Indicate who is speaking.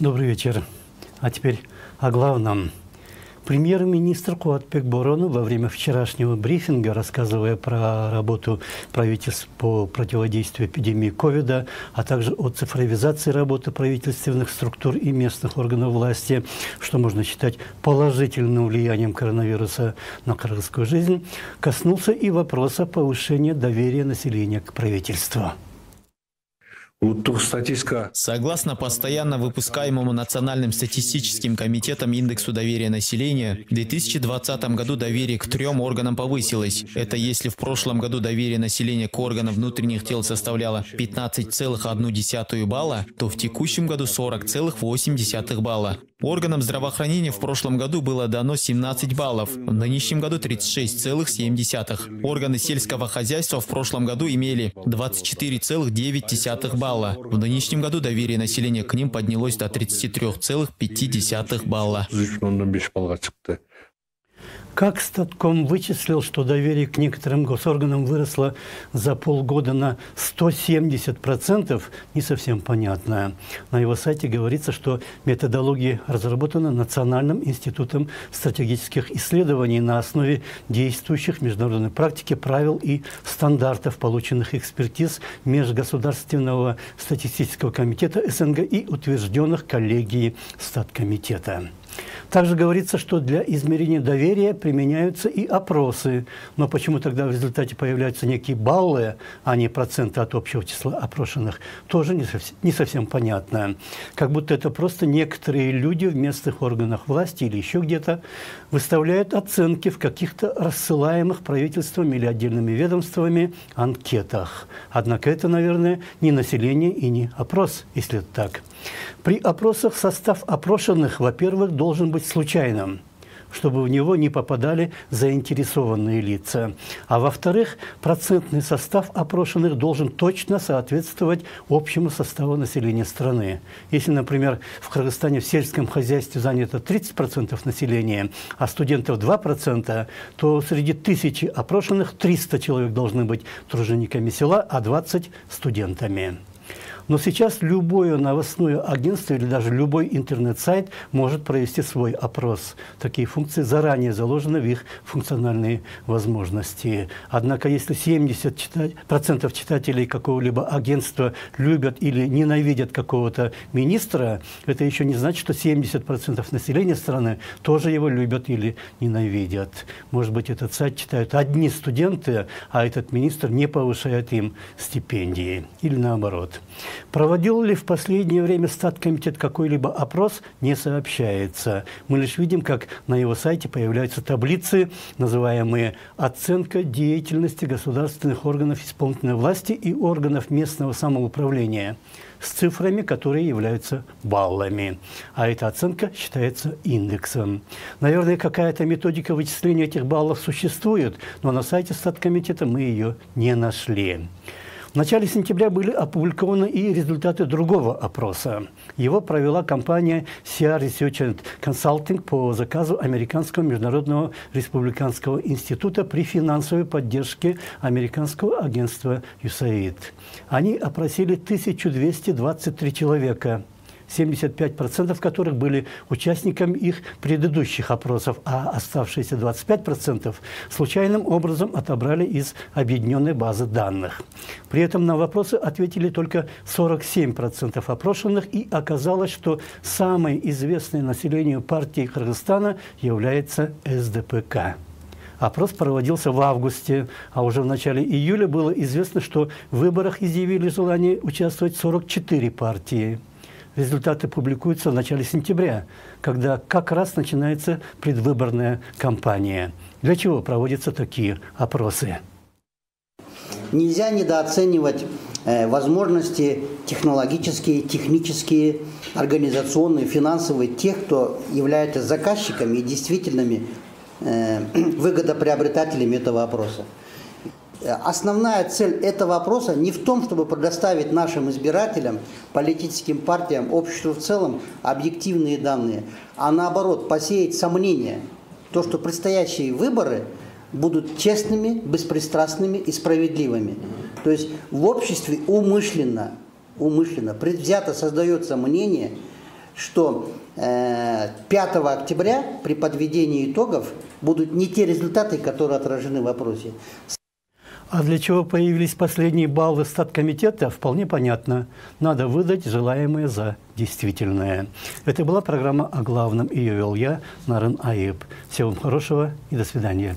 Speaker 1: Добрый вечер. А теперь о главном. Премьер-министр Куатбек Борону во время вчерашнего брифинга, рассказывая про работу правительств по противодействию эпидемии ковида, а также о цифровизации работы правительственных структур и местных органов власти, что можно считать положительным влиянием коронавируса на кыргызскую жизнь, коснулся и вопроса повышения доверия населения к правительству.
Speaker 2: Согласно постоянно выпускаемому Национальным статистическим комитетом индексу доверия населения, в 2020 году доверие к 3 органам повысилось. Это если в прошлом году доверие населения к органам внутренних дел составляло 15,1 балла, то в текущем году 40,8 балла. Органам здравоохранения в прошлом году было дано 17 баллов, в нынешнем году 36,7. Органы сельского хозяйства в прошлом году имели 24,9 балла. В нынешнем году доверие населения к ним поднялось до 33,5 балла.
Speaker 1: Как Статком вычислил, что доверие к некоторым госорганам выросло за полгода на 170%, не совсем понятно. На его сайте говорится, что методология разработана Национальным институтом стратегических исследований на основе действующих международной практики, правил и стандартов, полученных экспертиз Межгосударственного статистического комитета СНГ и утвержденных коллегией Статкомитета. Также говорится, что для измерения доверия применяются и опросы. Но почему тогда в результате появляются некие баллы, а не проценты от общего числа опрошенных, тоже не совсем понятно. Как будто это просто некоторые люди в местных органах власти или еще где-то выставляют оценки в каких-то рассылаемых правительством или отдельными ведомствами анкетах. Однако это, наверное, не население и не опрос, если это так. При опросах состав опрошенных, во-первых, должен быть случайным, чтобы в него не попадали заинтересованные лица. А во-вторых, процентный состав опрошенных должен точно соответствовать общему составу населения страны. Если, например, в Кыргызстане в сельском хозяйстве занято 30% населения, а студентов 2%, то среди 1000 опрошенных 300 человек должны быть тружениками села, а 20 – студентами. Но сейчас любое новостное агентство или даже любой интернет-сайт может провести свой опрос. Такие функции заранее заложены в их функциональные возможности. Однако, если 70% читателей какого-либо агентства любят или ненавидят какого-то министра, это еще не значит, что 70% населения страны тоже его любят или ненавидят. Может быть, этот сайт читают одни студенты, а этот министр не повышает им стипендии. Или наоборот. Проводил ли в последнее время Статкомитет какой-либо опрос, не сообщается. Мы лишь видим, как на его сайте появляются таблицы, называемые «Оценка деятельности государственных органов исполнительной власти и органов местного самоуправления», с цифрами, которые являются баллами. А эта оценка считается индексом. Наверное, какая-то методика вычисления этих баллов существует, но на сайте Статкомитета мы ее не нашли. В начале сентября были опубликованы и результаты другого опроса. Его провела компания CR Research and Consulting по заказу Американского международного республиканского института при финансовой поддержке американского агентства USAID. Они опросили 1223 человека, 75% которых были участниками их предыдущих опросов, а оставшиеся 25% случайным образом отобрали из объединенной базы данных. При этом на вопросы ответили только 47% опрошенных, и оказалось, что самой известной населению партией Кыргызстана является СДПК. Опрос проводился в августе, а уже в начале июля было известно, что в выборах изъявили желание участвовать 44 партии. Результаты публикуются в начале сентября, когда как раз начинается предвыборная кампания. Для чего проводятся такие опросы?
Speaker 3: Нельзя недооценивать возможности технологические, технические, организационные, финансовые тех, кто является заказчиками и действительными выгодоприобретателями этого опроса. Основная цель этого вопроса не в том, чтобы предоставить нашим избирателям, политическим партиям, обществу в целом объективные данные, а наоборот посеять сомнения, то, что предстоящие выборы будут честными, беспристрастными и справедливыми. То есть в обществе умышленно предвзято создается мнение, что 5 октября при подведении итогов будут не те результаты, которые отражены в вопросе.
Speaker 1: А для чего появились последние баллы статкомитета, вполне понятно. Надо выдать желаемое за действительное. Это была программа о главном. Ее вел я, Нарен Аиб. Всего вам хорошего и до свидания.